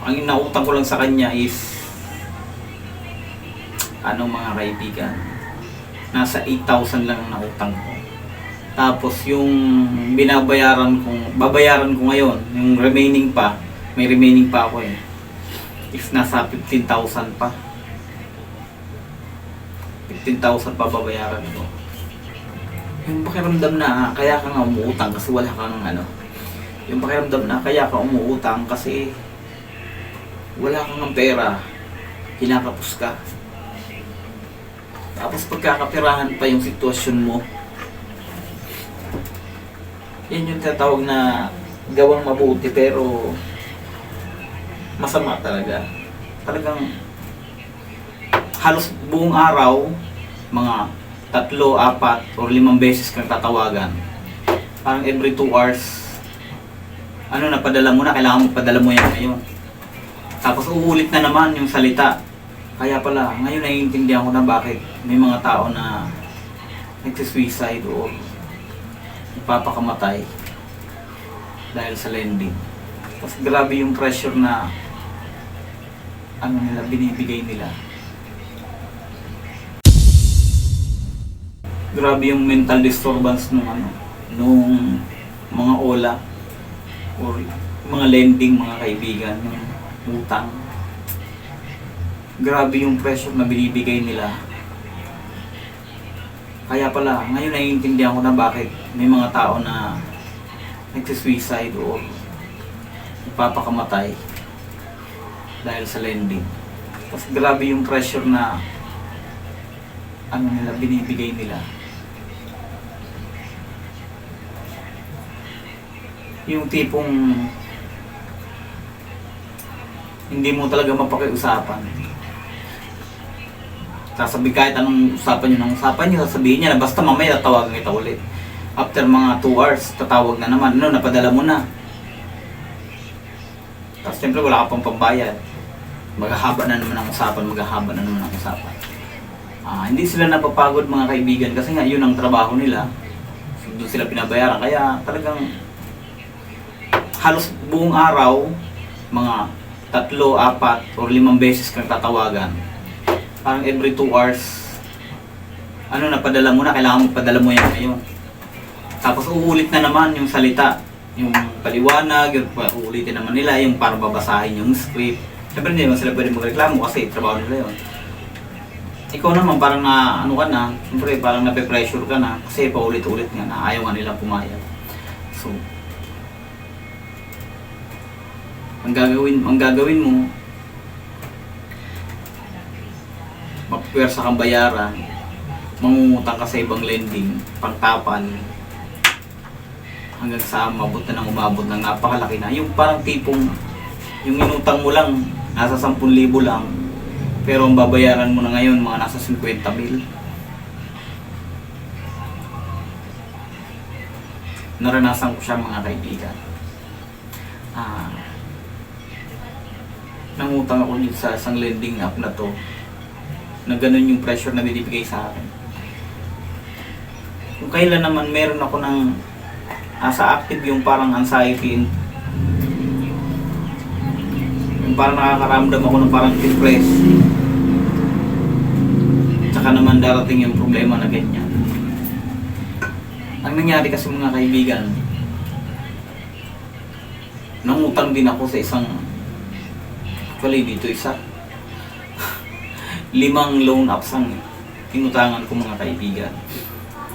Ang inautang ko lang sa kanya is mga kaibigan, nasa 8,000 lang ang nautang ko. Tapos yung babayaran ko ngayon, yung remaining pa, may remaining pa ako is nasa 15,000 pa. 15,000 pa babayaran ko. Yung pakiramdam na kaya ka nga umuutang kasi wala kang yung pakiramdam na kaya ka umuutang kasi wala kang pera, kinakapos ka. Tapos pagkakapirahan pa yung sitwasyon mo, yan yung tatawag na gawang mabuti pero masama talaga. Talagang halos buong araw, mga 3, 4, or 5 beses kang tatawagan. Parang every 2 hours, napadala mo na, kailangan mo padala mo yan ngayon. Tapos uulit na naman yung salita. Kaya pala, ngayon naiintindihan ko na bakit may mga tao na nagsisuicide o nagpapakamatay dahil sa lending. Kasi grabe yung pressure na binibigay nila. Grabe yung mental disturbance nung mga ola or mga lending, mga kaibigan, yung utang. Grabe yung pressure na binibigay nila. Kaya pala, ngayon naiintindihan ko na bakit may mga tao na nagsisuicide o nagpapakamatay dahil sa lending. Kasi grabe yung pressure na binibigay nila. Yung tipong hindi mo talaga mapakiusapan. Sasabi kahit anong usapan nyo, sasabihin niya na basta mamaya tatawagan kita ulit. After mga 2 hours, tatawag na naman. Napadala mo na. Tapos siyempre wala ka pang pambayad. Maghahaba na naman ang usapan. Hindi sila napapagod, mga kaibigan, kasi nga yun ang trabaho nila. Doon sila pinabayaran. Kaya talagang halos buong araw, mga 3, 4, or 5 beses kang tatawagan. Parang every 2 hours, napadala mo na, kailangan mo padala mo yan ngayon. Tapos uulit na naman yung salita, yung paliwanag, yung uulitin naman nila, yung para babasahin yung script. Siyempre hindi naman sila pwede magreklamo kasi trabaho nila yun. Ikaw naman parang siyempre parang nape-pressure ka na kasi paulit-ulit nga na ayaw nga nilang pumayag. So, ang gagawin mo, mapwersa kang bayaran, mangungutang ka sa ibang lending, pangtapan, hanggang sa umabot ng napakalaki na. Yung parang tipong, yung inutang mo lang, nasa 10,000 lang, pero ang babayaran mo na ngayon, mga nasa 50,000. Naranasan ko siya, mga kaibigan. Nangutang ako dito sa isang lending app na to, na ganun yung pressure na binibigay sa akin. Kung kailan naman meron ako ng sa active yung parang anxiety, yung parang nakakaramdam ako ng parang depress, tsaka naman darating yung problema na ganyan. Ang nangyari kasi, mga kaibigan, nangutang din ako sa isang, actually dito 5 loan apps ang tinutangan ko, mga kaibigan.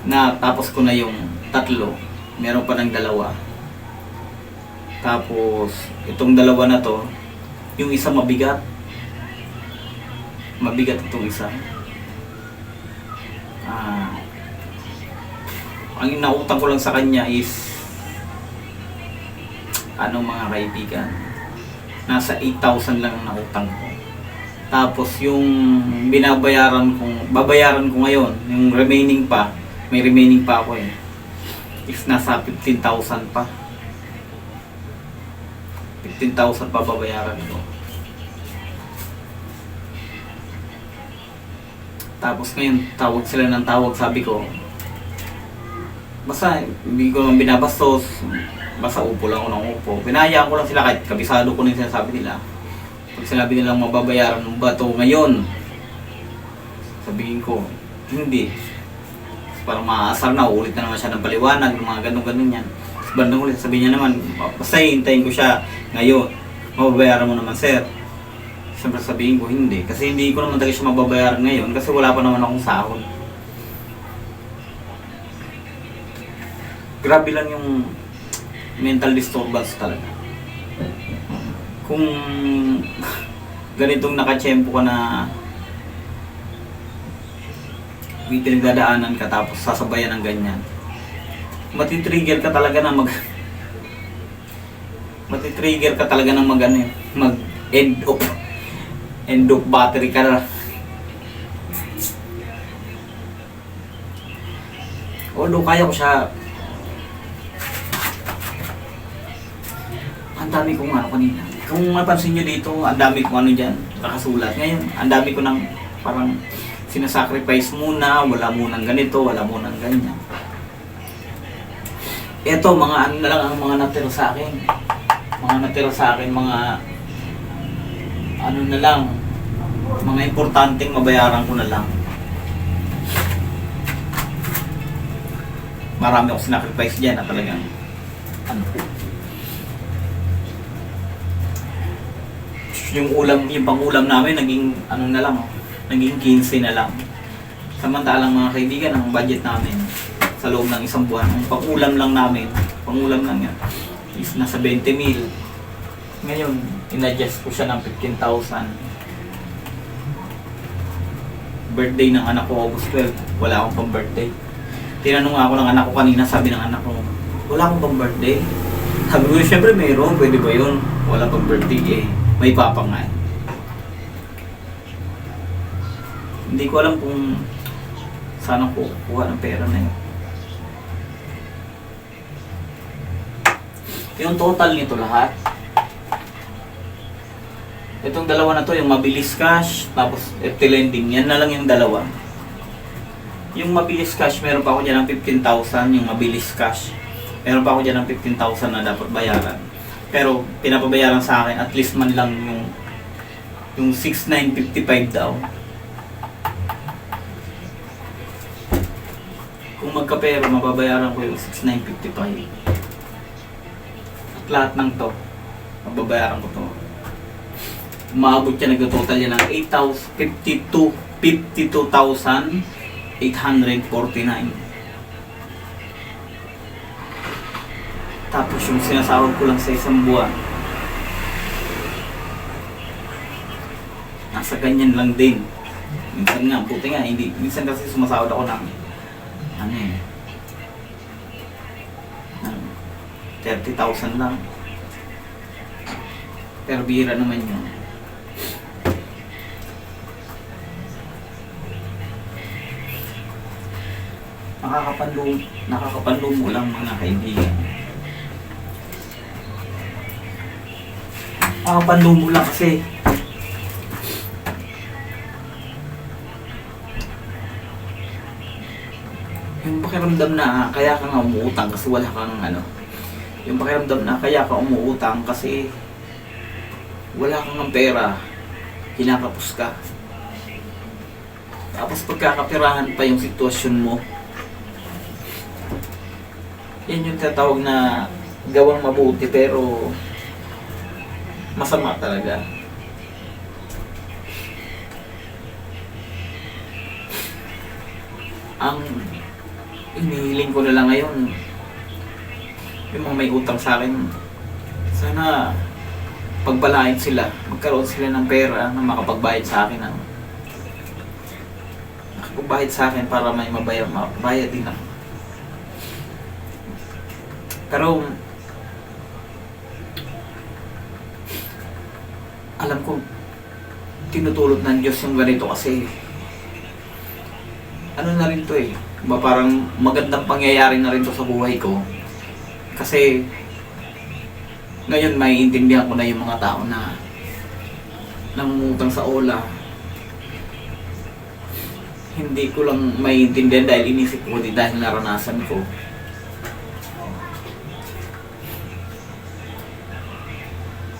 Na tapos ko na yung 3, meron pa ng 2. Tapos itong 2 na to, yung isa mabigat itong isa. Ang inautang ko lang sa kanya is mga kaibigan, nasa 8,000 lang ang nautang ko. Tapos yung babayaran ko ngayon, yung remaining pa, may remaining pa ako is nasa 15,000 pa. 15,000 pa babayaran ko. Tapos ngayon, tawag sila ng tawag, sabi ko, basta hindi ko naman binabastos, basta upo lang ako ng upo. Binayaan ko lang sila kahit kabisado ko na yung sinasabi nila. Pag sinabi nilang mababayaran mo ba ito ngayon, sabihin ko, hindi. Parang maaasar na, uulit na naman siya ng paliwanag, mga ganun-ganun yan. Bandang ulit, sabihin niya naman, basta hintayin ko siya ngayon, mababayaran mo naman sir. Siyempre sabihin ko hindi, kasi hindi ko naman talaga siya mababayaran ngayon kasi wala pa naman akong sahod. Grabe lang yung mental disturbance talaga. Kung ganitong nakatsyempo ka na may pinagdadaanan ka tapos sasabayan ng ganyan, matitrigger ka talaga na mag end of battery ka na. Although kaya ko siya, ang dami kong ano kanina. Kung mapansin nyo dito, ang dami kong ano dyan, nakasulat. Ngayon, ang dami ko ng parang sinasacrifice muna, wala munang ganito, wala munang ganyan. Eto, mga ano na lang ang mga natira sa akin. Mga ano na lang, mga importanteng mabayaran ko na lang. Marami akong sinacrifice dyan na talagang ano. Yung pang-ulam namin naging ano na lang, naging 15 na lang. Samantalang mga kaibigan, ang budget namin sa loob ng isang buwan, ang pang-ulam lang yan, is nasa 20 mil. Ngayon, in-adjust ko siya ng 15,000. Birthday ng anak ko, August 12, wala akong pang-birthday. Tinanong ako ng anak ko kanina, sabi ng anak ko, wala akong pang-birthday. Sabi ko, syempre mayroon, pwede ba yun? Wala pang-birthday eh. May papa nga eh. Hindi ko alam kung saan ako kuha ng pera na yun. Yung total nito lahat, itong dalawa na to, yung mabilis cash, tapos FT lending, yan na lang yung dalawa. Yung mabilis cash, meron pa ako dyan ng 15,000, yung mabilis cash. Meron pa ako dyan ng 15,000 na dapat bayaran. Pero pinapabayaran sa akin, at least man lang yung 6,955 daw. Kung magkapera, mababayaran ko yung 6,955. At lahat ng to, mababayaran ko to. Umaabot siya, nag-total yan ng 52,849. Tapos yung sinasahod ko lang sa isang buwan, nasa ganyan lang din. Minsan nga, puti nga, hindi. Minsan kasi sumasahod ako ng 30,000 lang. Pero bihira naman yun. Nakakapanlong mo lang mga kaibigan. Nakakapanlong mo lang kasi yung pakiramdam na kaya ka nga umuutang kasi wala kang yung pakiramdam na kaya ka umuutang kasi wala kang pera, kinakapos ka. Tapos pagkakapirahan pa yung sitwasyon mo, yan yung tatawag na gawang mabuti pero masama talaga. Ang inihiling ko na lang ngayon, yung mga may utang sa akin, sana pagbalain sila, magkaroon sila ng pera na makapagbayad sa akin nakapagbayad sa akin para may mabayad din ako. Pero alam ko tinutulot ng Diyos yung ganito kasi na rin to eh, parang magandang pangyayari na rin to sa buhay ko. Kasi ngayon maiintindihan ko na yung mga tao na nangungutang sa OLA. Hindi ko lang maiintindihan dahil inisip ko, di dahil naranasan ko.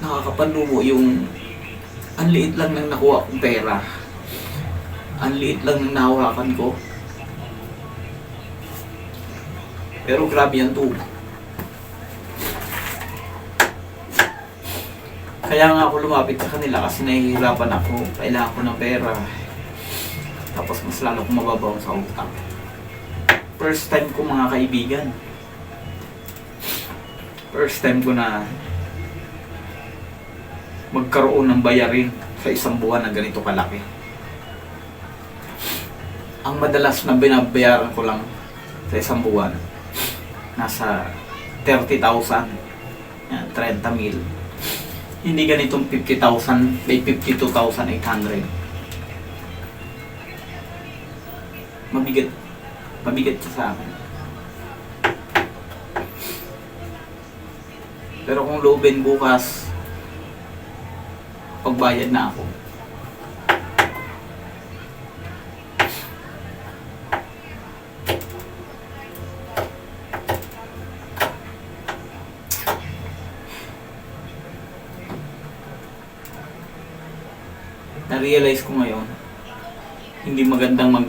Nakakapanlumo yung Ang liit lang ng nakuha kong pera. Ang liit lang ng nahawakan ko. Pero grabe yan to. Kaya nga ako lumapit sa kanila kasi nahihirapan ako. Kailangan ko ng pera. Tapos mas lalo akong mababaw sa utang. First time ko mga kaibigan. First time ko na magkaroon ng bayarin sa isang buwan na ganito kalaki. Ang madalas na binabayaran ko lang sa isang buwan, nasa 30,000, 30,000. Hindi ganitong 50,000, may 52,800. Mabigat siya sa akin. Pero kung loobin bukas, pagbayad na ako. Na-realize ko ngayon, hindi magandang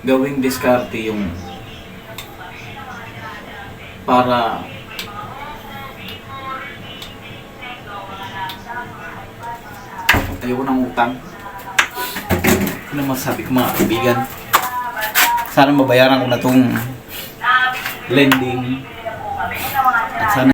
gawing diskarte yung para ayoko ng utang. Ano masabi ko mga kaibigan? Sana mabayaran ko na tong lending